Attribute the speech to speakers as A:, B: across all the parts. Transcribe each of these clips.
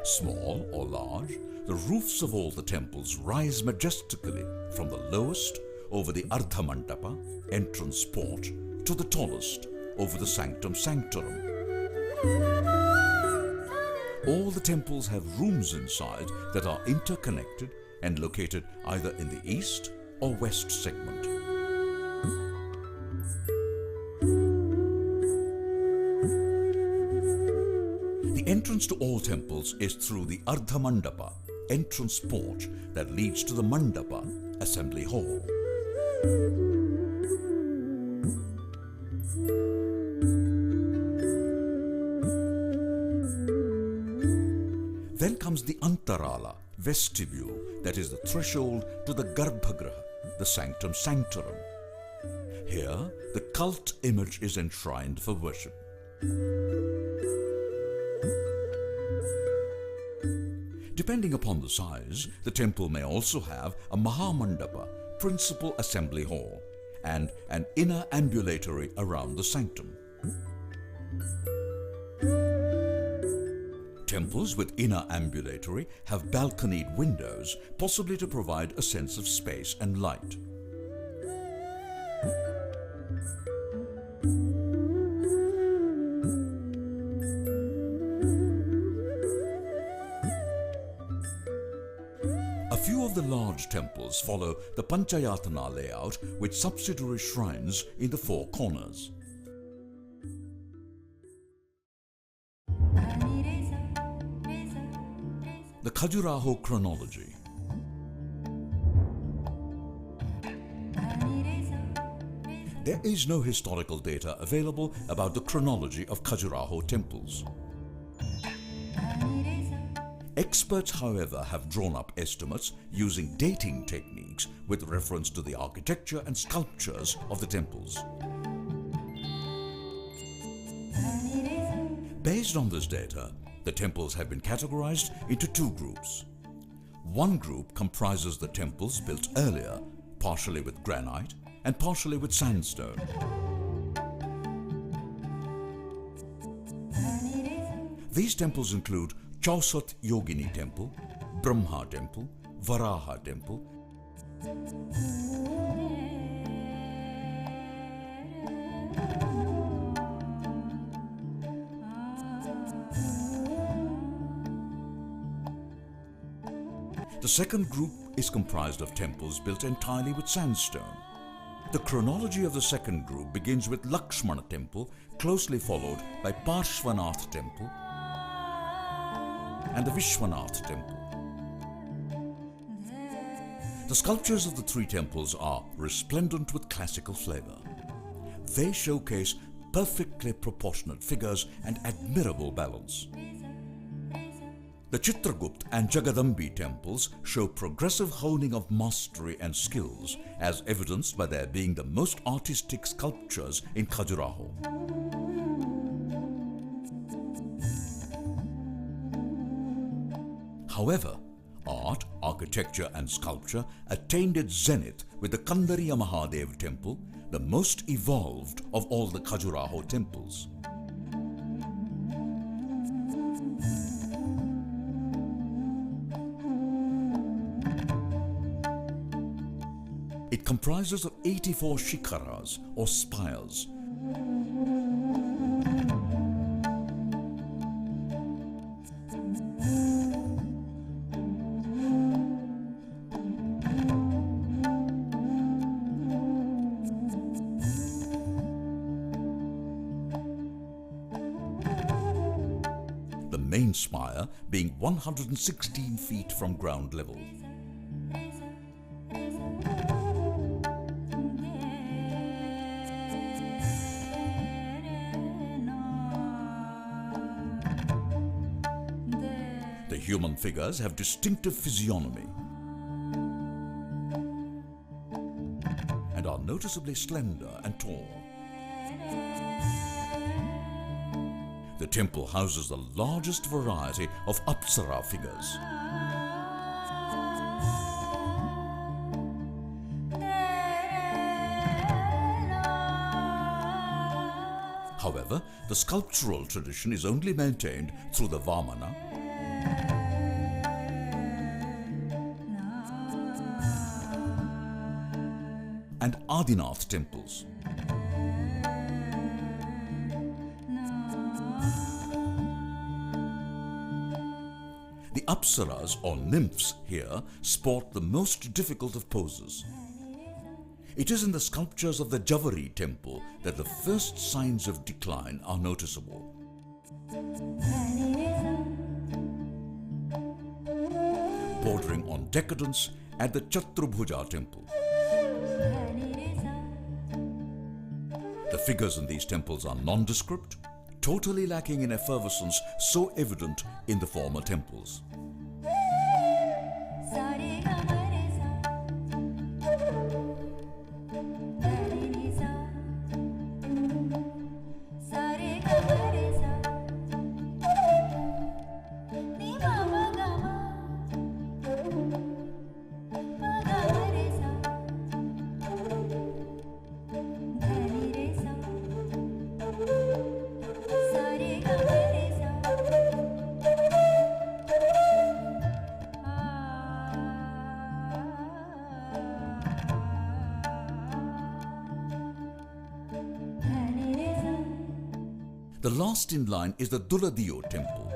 A: Small or large, the roofs of all the temples rise majestically from the lowest over the Ardha Mandapa, entrance porch, to the tallest over the Sanctum Sanctorum. All the temples have rooms inside that are interconnected and located either in the east or west segment. The entrance to all temples is through the Ardha Mandapa, entrance porch that leads to the Mandapa, assembly hall. Then comes the Antarala, vestibule, that is the threshold to the Garbhagriha, the Sanctum Sanctorum. Here, the cult image is enshrined for worship. Depending upon the size, the temple may also have a Mahamandapa, principal assembly hall, and an inner ambulatory around the sanctum. Temples with inner ambulatory have balconied windows, possibly to provide a sense of space and light. A few of the large temples follow the Panchayatana layout with subsidiary shrines in the four corners. The Khajuraho chronology. There is no historical data available about the chronology of Khajuraho temples. Experts, however, have drawn up estimates using dating techniques with reference to the architecture and sculptures of the temples. Based on this data, the temples have been categorized into two groups. One group comprises the temples built earlier, partially with granite and partially with sandstone. These temples include Chausat Yogini Temple, Brahma Temple, Varaha Temple, The second group is comprised of temples built entirely with sandstone. The chronology of the second group begins with Lakshmana Temple, closely followed by Parshvanath Temple and the Vishwanath Temple. The sculptures of the three temples are resplendent with classical flavor. They showcase perfectly proportionate figures and admirable balance. The Chitragupt and Jagadambi temples show progressive honing of mastery and skills, as evidenced by their being the most artistic sculptures in Khajuraho. However, art, architecture and sculpture attained its zenith with the Kandariya Mahadev temple, the most evolved of all the Khajuraho temples. It comprises of 84 shikharas or spires. The main spire being 116 feet from ground level. The human figures have distinctive physiognomy and are noticeably slender and tall. The temple houses the largest variety of Apsara figures. However, the sculptural tradition is only maintained through the Vamana, and Adinath temples. The Apsaras or nymphs here sport the most difficult of poses. It is in the sculptures of the Javari temple that the first signs of decline are noticeable. Bordering on decadence at the Chaturabhuja temple. The figures in these temples are nondescript, totally lacking in effervescence so evident in the former temples. The last in line is the Duladiyo temple.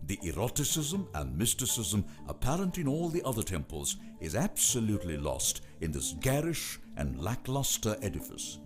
A: The eroticism and mysticism apparent in all the other temples is absolutely lost in this garish and lackluster edifice.